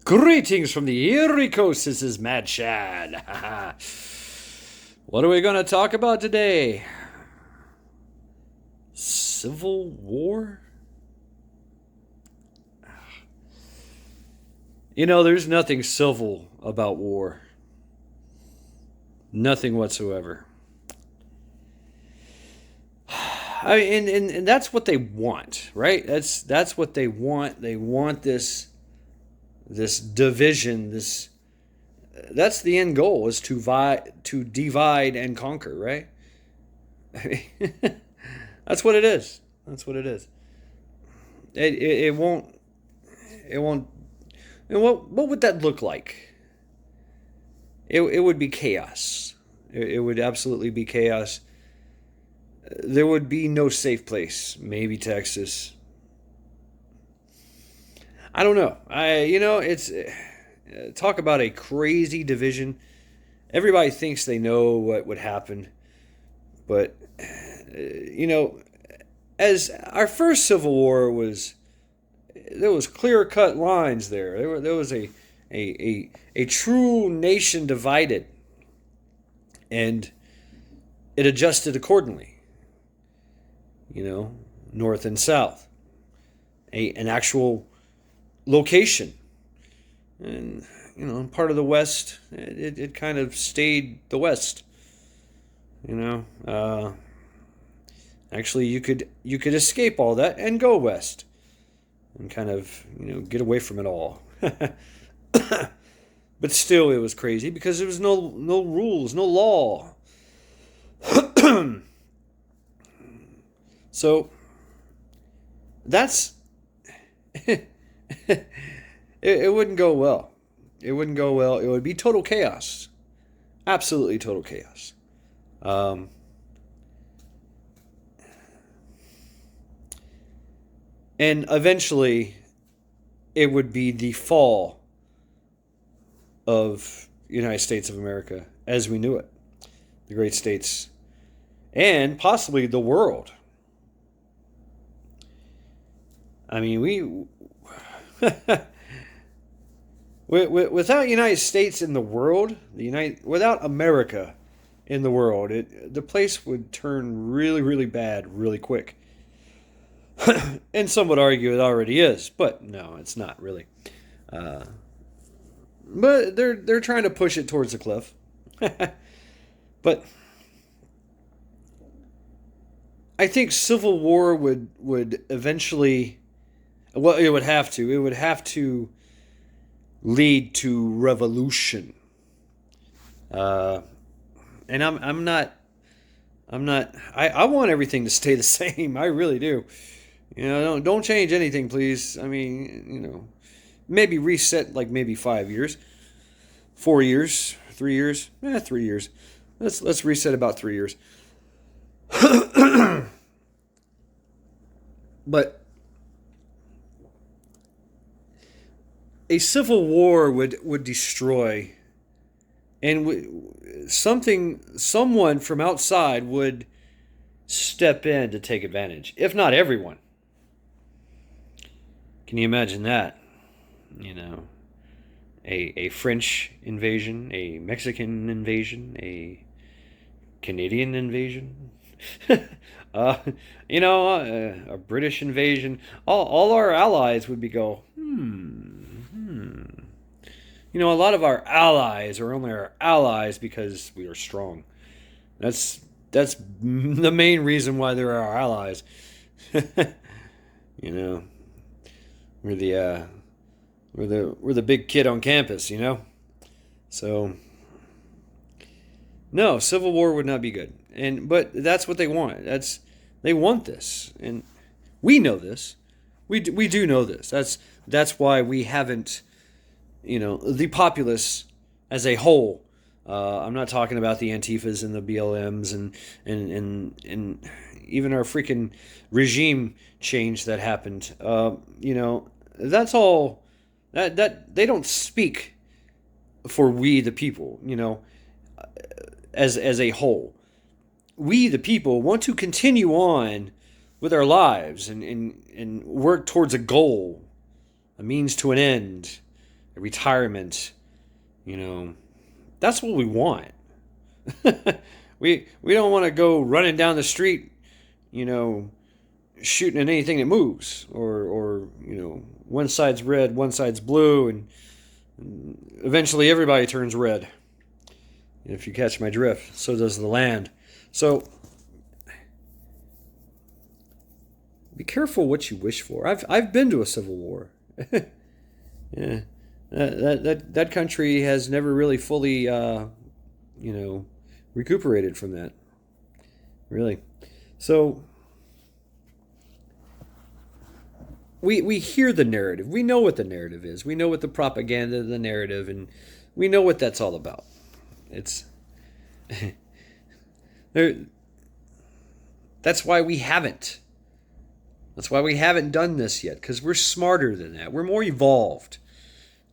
Greetings from the Erie Coast. This is Mad Shad. What are we going to talk about today? Civil War? You know, there's nothing civil about war. Nothing whatsoever. I mean, and that's what they want, right? That's what they want. They want this division. That's the end goal, is to divide and conquer, right? I mean, that's what it is. That's what it is. It won't. And what would that look like? It would be chaos. It would absolutely be chaos. There would be no safe place. Maybe Texas. I don't know. It's talk about a crazy division. Everybody thinks they know what would happen, but as our first Civil War was, there was clear-cut lines there. There was a true nation divided, and it adjusted accordingly. North and south, an actual location, and part of the West, it kind of stayed the West. Actually, you could escape all that and go west, and kind of get away from it all. But still, it was crazy because there was no rules, no law. So that's it wouldn't go well. It wouldn't go well. It would be total chaos. Absolutely total chaos. And eventually, it would be the fall of the United States of America as we knew it. The great states. And possibly the world. I mean, without United States in the world, without America in the world, the place would turn really, really bad really quick. And some would argue it already is, but no, it's not really. But they're trying to push it towards the cliff. But I think civil war would eventually, well, it would have to lead to revolution. And I want everything to stay the same. I really do. Don't change anything, please. I mean, maybe reset, like maybe 5 years, 4 years, 3 years, 3 years. Let's reset about 3 years. But a civil war would destroy, and someone from outside would step in to take advantage, if not everyone. Can you imagine that? A French invasion, a Mexican invasion, a Canadian invasion, a British invasion. All our allies would a lot of our allies are only our allies because we are strong. That's the main reason why they're our allies. We're the big kid on campus, So no, civil war would not be good. But that's what they want. They want this, and we know this. We do know this. That's why we haven't, the populace as a whole. I'm not talking about the Antifas and the BLMs and even our freaking regime change that happened. That's all. That they don't speak for we the people. As a whole, we the people want to continue on with our lives and work towards a goal, a means to an end, a retirement. That's what we want. We don't want to go running down the street, shooting at anything that moves, or one side's red, one side's blue, and eventually everybody turns red. If you catch my drift, so does the land. So be careful what you wish for. I've been to a civil war. Yeah, that country has never really fully recuperated from that. Really. So we hear the narrative. We know what the narrative is. We know what the propaganda, the narrative, and we know what that's all about. It's there. That's why we haven't. That's why we haven't done this yet, because we're smarter than that. We're more evolved.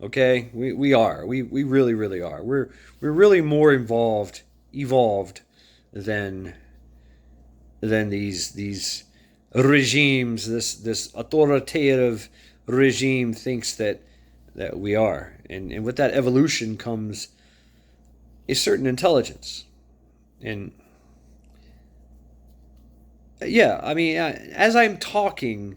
Okay, we are. We really, really are. We're really more evolved than these regimes. This authoritative regime thinks that we are, and with that evolution comes a certain intelligence. And yeah, I mean, as I'm talking,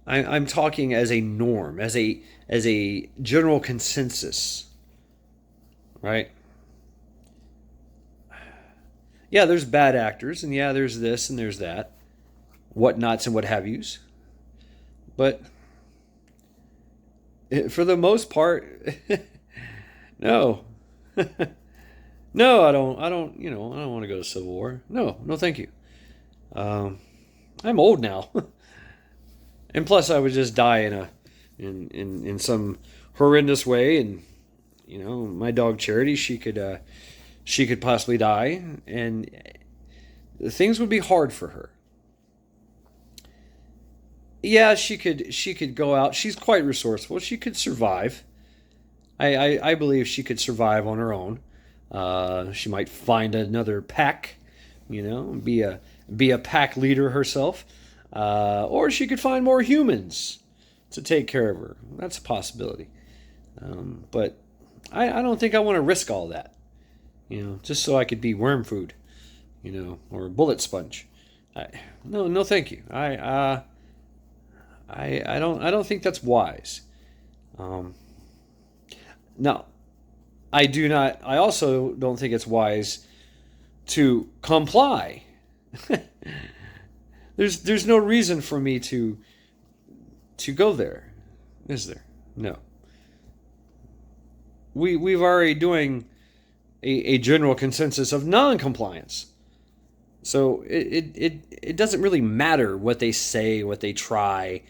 I'm talking as a norm, as a general consensus, right? Yeah, there's bad actors, and yeah, there's this and there's that, whatnots and what have yous, but for the most part, no, no, I don't, I don't want to go to civil war. No, no, thank you. I'm old now, and plus, I would just die in some horrendous way, and my dog Charity, she could possibly die, and things would be hard for her. Yeah, she could go out. She's quite resourceful. She could survive. I believe she could survive on her own. She might find another pack, be a pack leader herself, or she could find more humans to take care of her. That's a possibility. But I don't think I want to risk all that, just so I could be worm food, or bullet sponge. No, thank you. I don't think that's wise. Now, I also don't think it's wise to comply. There's no reason for me to go there, is there? No. We've already doing a general consensus of non-compliance. So it doesn't really matter what they say, what they try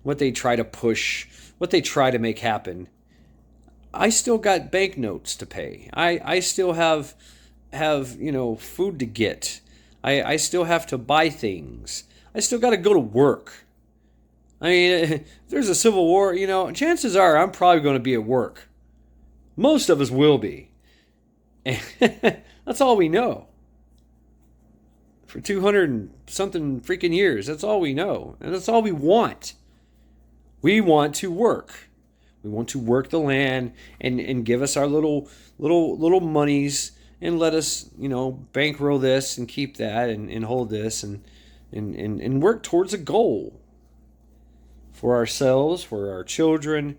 to push, what they try to make happen. I still got banknotes to pay. I still have food to get. I still have to buy things. I still got to go to work. I mean, if there's a civil war, chances are I'm probably going to be at work. Most of us will be. That's all we know. For 200 and something freaking years, that's all we know. And that's all we want. We want to work. We want to work the land and give us our little monies and let us, bankroll this and keep that and hold this and work towards a goal for ourselves, for our children,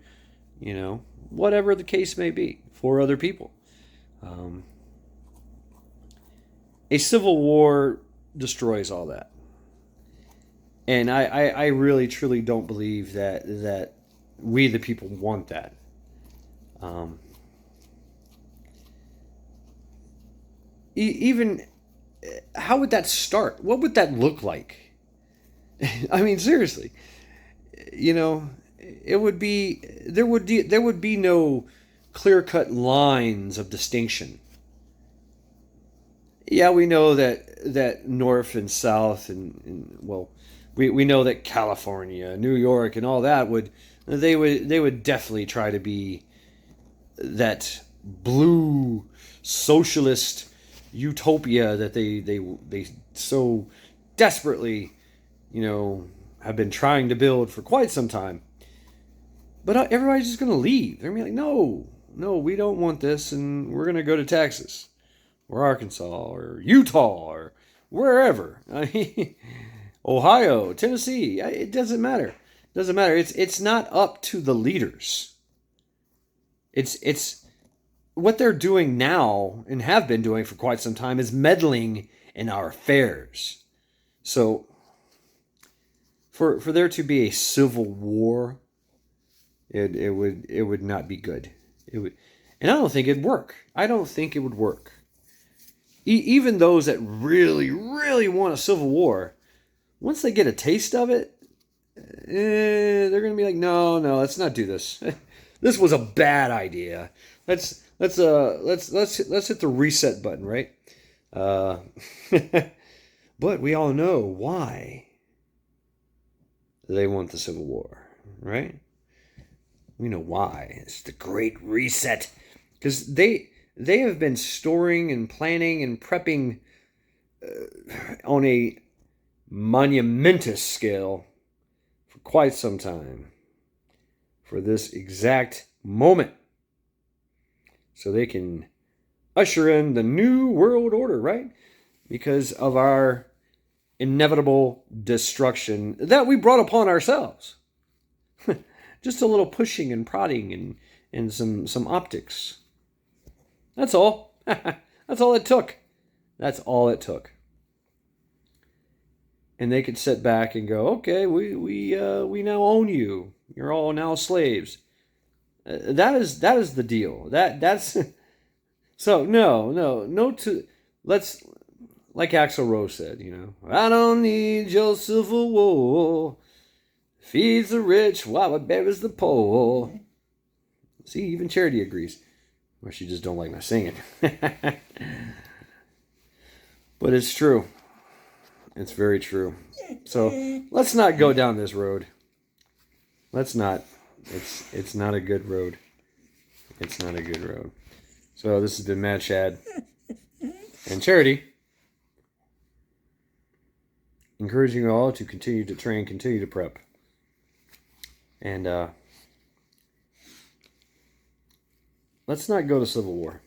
whatever the case may be, for other people. A civil war destroys all that. And I really, truly don't believe that we, the people, want that. Even, how would that start? What would that look like? I mean, seriously, it would be, there would be no clear-cut lines of distinction. Yeah, we know that North and South and we know that California, New York, and all that would definitely try to be that blue socialist utopia that they so desperately have been trying to build for quite some time. But everybody's just going to leave. They're going to be like, no, we don't want this, and we're going to go to Texas or Arkansas or Utah or wherever. I mean, Ohio, Tennessee. It doesn't matter. It doesn't matter. It's not up to the leaders. It's what they're doing now and have been doing for quite some time is meddling in our affairs. So for there to be a civil war, it would not be good. It would, and I don't think it'd work. I don't think it would work. Even those that really, really want a civil war, once they get a taste of it, they're gonna be like, no, let's not do this. This was a bad idea. Let's hit the reset button, right? But we all know why they want the Civil War, right? We know why. It's the Great Reset. Because they have been storing and planning and prepping on a monumentous scale for quite some time for this exact moment. So they can usher in the new world order, right? Because of our inevitable destruction that we brought upon ourselves. Just a little pushing and prodding and some optics. That's all. That's all it took. That's all it took. And they could sit back and go, okay, we now own you. You're all now slaves. That is the deal. That's so let's, like Axl Rose said, I don't need your civil war. Feeds the rich while it buries the poor. See, even Charity agrees. Or she just don't like my singing. But it's true. It's very true. So let's not go down this road. Let's not. It's not a good road. It's not a good road. So this has been Mad Shad and Charity, encouraging you all to continue to train, continue to prep. And let's not go to civil war.